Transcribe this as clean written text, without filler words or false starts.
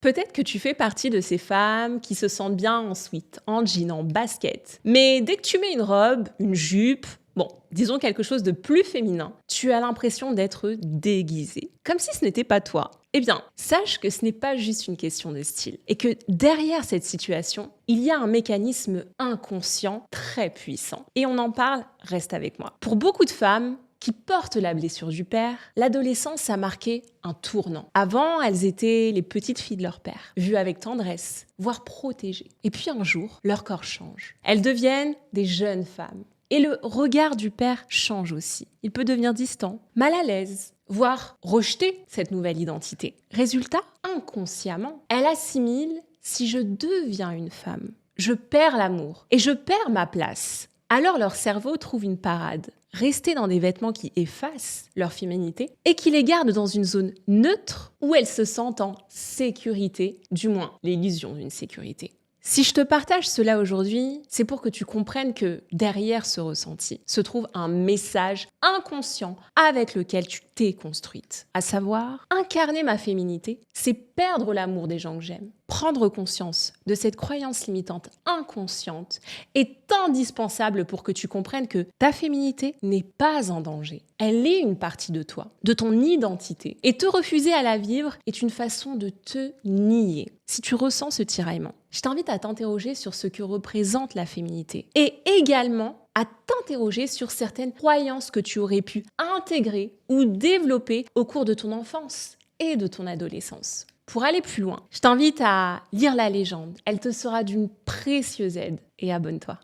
Peut-être que tu fais partie de ces femmes qui se sentent bien en sweat, en jean, en basket. Mais dès que tu mets une robe, une jupe, bon, disons quelque chose de plus féminin, tu as l'impression d'être déguisée. Comme si ce n'était pas toi. Eh bien, sache que ce n'est pas juste une question de style. Et que derrière cette situation, il y a un mécanisme inconscient très puissant. Et on en parle, reste avec moi. Pour beaucoup de femmes, qui portent la blessure du père, l'adolescence a marqué un tournant. Avant, elles étaient les petites filles de leur père, vues avec tendresse, voire protégées. Et puis un jour, leur corps change. Elles deviennent des jeunes femmes. Et le regard du père change aussi. Il peut devenir distant, mal à l'aise, voire rejeter cette nouvelle identité. Résultat, inconsciemment, elle assimile: si je deviens une femme, je perds l'amour et je perds ma place. Alors leur cerveau trouve une parade: rester dans des vêtements qui effacent leur féminité et qui les gardent dans une zone neutre où elles se sentent en sécurité, du moins l'illusion d'une sécurité. Si je te partage cela aujourd'hui, c'est pour que tu comprennes que derrière ce ressenti se trouve un message inconscient avec lequel tu t'es construite. À savoir, incarner ma féminité, c'est perdre l'amour des gens que j'aime. Prendre conscience de cette croyance limitante inconsciente est indispensable pour que tu comprennes que ta féminité n'est pas en danger. Elle est une partie de toi, de ton identité. Et te refuser à la vivre est une façon de te nier. Si tu ressens ce tiraillement, je t'invite à t'interroger sur ce que représente la féminité et également à t'interroger sur certaines croyances que tu aurais pu intégrer ou développer au cours de ton enfance et de ton adolescence. Pour aller plus loin, je t'invite à lire la légende. Elle te sera d'une précieuse aide et abonne-toi.